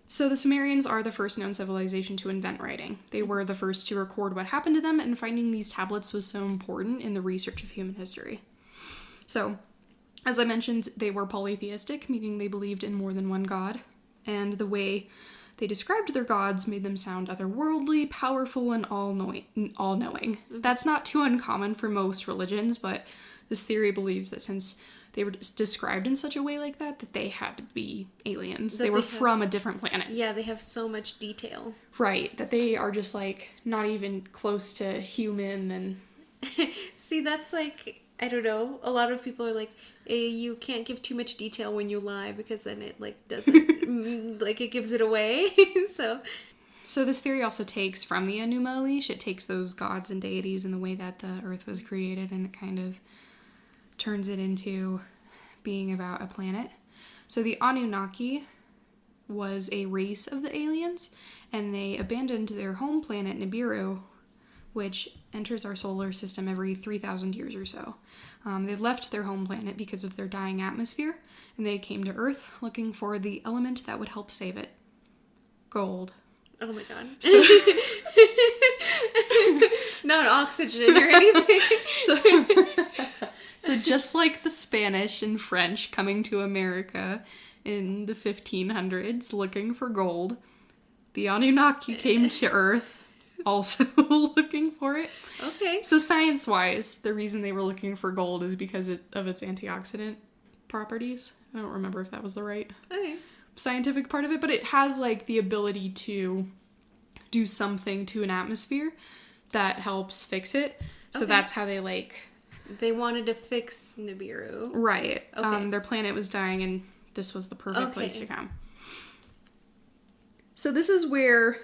So the Sumerians are the first known civilization to invent writing. They were the first to record what happened to them, and finding these tablets was so important in the research of human history. So, as I mentioned, they were polytheistic, meaning they believed in more than one god, and the way they described their gods made them sound otherworldly, powerful, and all-knowing. That's not too uncommon for most religions, but this theory believes that since they were described in such a way like that, that they had to be aliens. They were from a different planet. Yeah, they have so much detail. Right, that they are just, like, not even close to human and... See, that's, like, I don't know. A lot of people are like, you can't give too much detail when you lie because then it, like, doesn't... like, it gives it away. So this theory also takes from the Enuma Elish. It takes those gods and deities and the way that the earth was created, and it kind of turns it into being about a planet. So the Anunnaki was a race of the aliens, and they abandoned their home planet Nibiru, which enters our solar system every 3,000 years or so. They left their home planet because of their dying atmosphere, and they came to Earth looking for the element that would help save it. Gold. Oh my god. Not oxygen or anything. So just like the Spanish and French coming to America in the 1500s looking for gold, the Anunnaki came to Earth also looking for it. Okay. So science-wise, the reason they were looking for gold is because of its antioxidant properties. I don't remember if that was the right okay. scientific part of it, but it has, like, the ability to do something to an atmosphere that helps fix it. So that's how they, like... They wanted to fix Nibiru. Right. Okay. Their planet was dying, and this was the perfect place to come. So this is where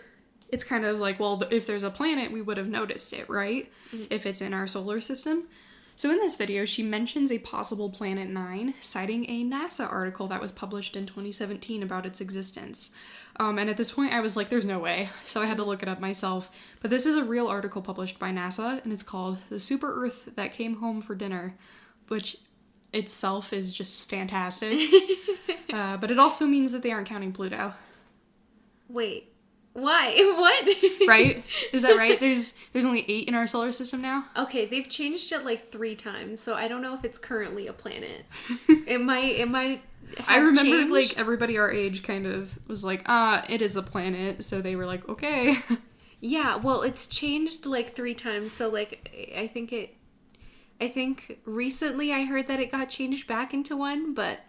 it's kind of like, well, if there's a planet, we would have noticed it, right? Mm-hmm. If it's in our solar system. So in this video, she mentions a possible Planet 9, citing a NASA article that was published in 2017 about its existence. And at this point, I was like, there's no way. So I had to look it up myself. But this is a real article published by NASA, and it's called The Super Earth That Came Home for Dinner, which itself is just fantastic. But it also means that they aren't counting Pluto. Wait. Why? What? Right? Is that right? There's only 8 in our solar system now? Okay, they've changed it like 3 times, so I don't know if it's currently a planet. It might I remember changed. like everybody our age kind of was like, it is a planet, so they were like, okay. Yeah, well, it's changed like 3 times, so like I think recently I heard that it got changed back into one, but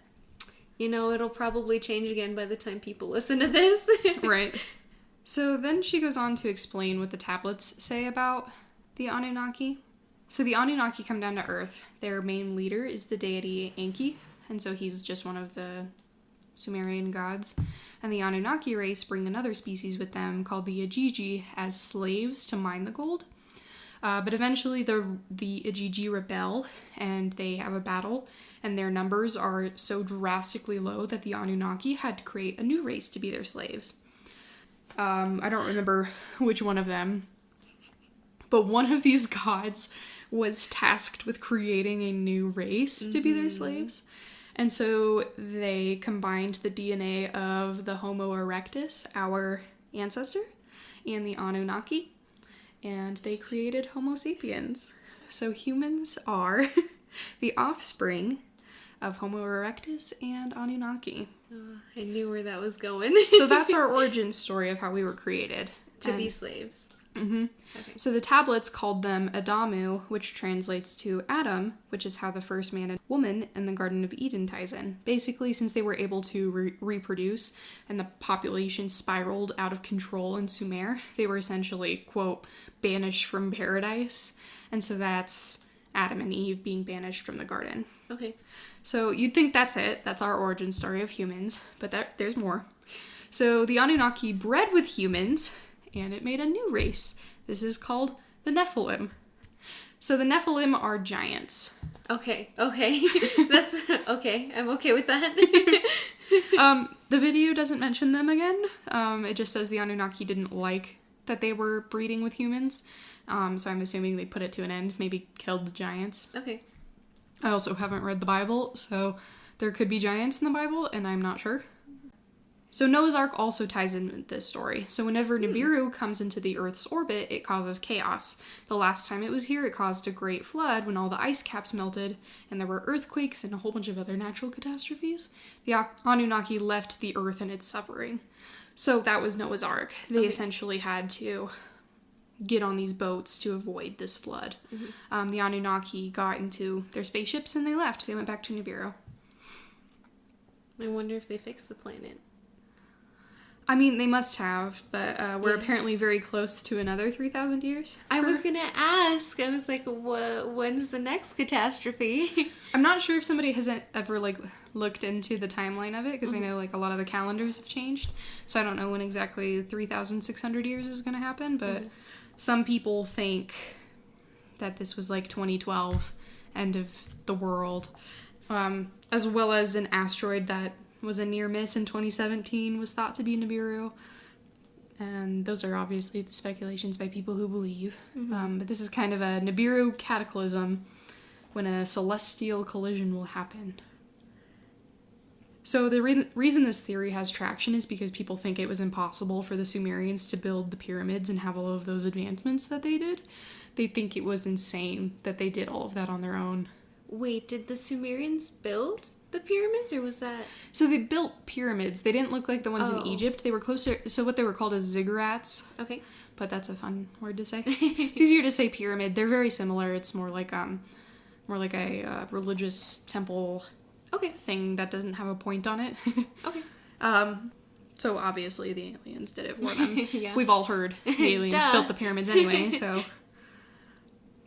you know, it'll probably change again by the time people listen to this. Right. So then she goes on to explain what the tablets say about the Anunnaki. So the Anunnaki come down to Earth. Their main leader is the deity Enki, and so he's just one of the Sumerian gods. And the Anunnaki race bring another species with them called the Ajiji as slaves to mine the gold. But eventually the Ajiji rebel, and they have a battle, and their numbers are so drastically low that the Anunnaki had to create a new race to be their slaves. I don't remember which one of them, but one of these gods was tasked with creating a new race to be their slaves. And so they combined the DNA of the Homo erectus, our ancestor, and the Anunnaki, and they created Homo sapiens. So humans are the offspring of Homo erectus and Anunnaki. I knew where that was going. So that's our origin story of how we were created. To be slaves. Mm-hmm. Okay. So the tablets called them Adamu, which translates to Adam, which is how the first man and woman in the Garden of Eden ties in. Basically, since they were able to reproduce and the population spiraled out of control in Sumer, they were essentially, quote, banished from paradise. And so that's Adam and Eve being banished from the garden. Okay. So you'd think that's it. That's our origin story of humans. But there's more. So the Anunnaki bred with humans, and it made a new race. This is called the Nephilim. So the Nephilim are giants. Okay. That's okay. I'm okay with that. The video doesn't mention them again. It just says the Anunnaki didn't like that they were breeding with humans. So I'm assuming they put it to an end, maybe killed the giants. Okay. I also haven't read the Bible, so there could be giants in the Bible, and I'm not sure. So Noah's Ark also ties in with this story. So whenever Nibiru comes into the Earth's orbit, it causes chaos. The last time it was here, it caused a great flood when all the ice caps melted, and there were earthquakes and a whole bunch of other natural catastrophes. The Anunnaki left the Earth in its suffering. So that was Noah's Ark. They essentially had to get on these boats to avoid this flood. Mm-hmm. The Anunnaki got into their spaceships and they left. They went back to Nibiru. I wonder if they fixed the planet. I mean, they must have, but we're apparently very close to another 3,000 years. I was gonna ask. I was like, when's the next catastrophe? I'm not sure if somebody has ever, like, looked into the timeline of it, because I know, like, a lot of the calendars have changed. So I don't know when exactly 3,600 years is gonna happen, but some people think that this was, like, 2012, end of the world, as well as an asteroid that was a near miss in 2017 was thought to be Nibiru. And those are obviously speculations by people who believe. But this is kind of a Nibiru cataclysm when a celestial collision will happen. So the reason this theory has traction is because people think it was impossible for the Sumerians to build the pyramids and have all of those advancements that they did. They think it was insane that they did all of that on their own. Wait, did the Sumerians build the pyramids, or was that... So they built pyramids. They didn't look like the ones in Egypt. They were closer... So what they were called is ziggurats. Okay. But that's a fun word to say. It's easier to say pyramid. They're very similar. It's more like a religious temple thing that doesn't have a point on it. Okay. So obviously the aliens did it for them. Yeah. We've all heard the aliens built the pyramids anyway, so.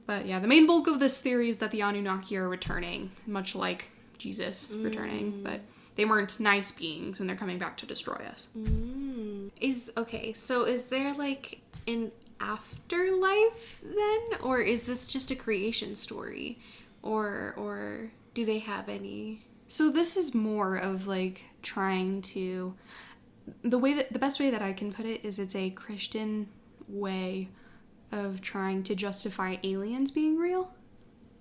But yeah, the main bulk of this theory is that the Anunnaki are returning, much like Jesus returning, but they weren't nice beings and they're coming back to destroy us. So is there like an afterlife then? Or is this just a creation story? Or do they have any? So this is more of like trying to, the best way that I can put it is it's a Christian way of trying to justify aliens being real.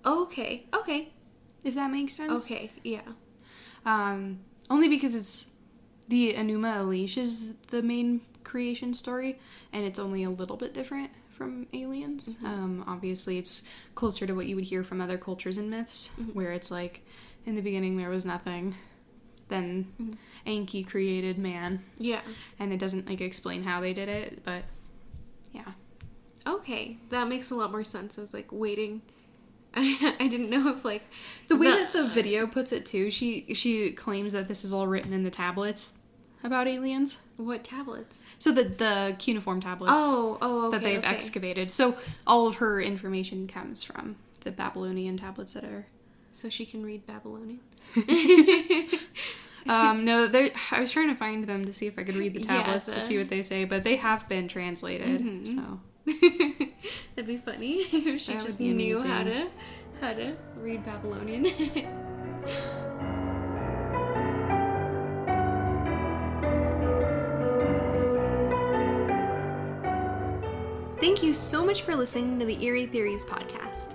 Okay. If that makes sense. Okay, yeah. Only because it's the Enuma Elish is the main creation story, and it's only a little bit different from aliens. Obviously, it's closer to what you would hear from other cultures and myths, where it's like, in the beginning there was nothing, then Enki created man. Yeah. And it doesn't like explain how they did it, but yeah. Okay, that makes a lot more sense. I was like waiting. I didn't know if like the way that the video puts it too. She claims that this is all written in the tablets about aliens. What tablets? So the cuneiform tablets. Okay, that they've excavated. So all of her information comes from the Babylonian tablets that are. So she can read Babylonian. No, I was trying to find them to see if I could read the tablets to see what they say, but they have been translated. So. That'd be funny if she just knew how to read Babylonian. Thank you so much for listening to the Eerie Theories podcast.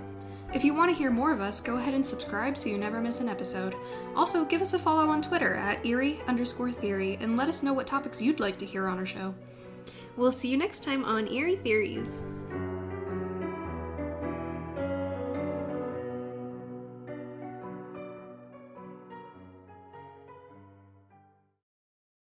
If you want to hear more of us, go ahead and subscribe so you never miss an episode. Also, give us a follow on Twitter at Eerie_theory and let us know what topics you'd like to hear on our show. We'll see you next time on Eerie Theories.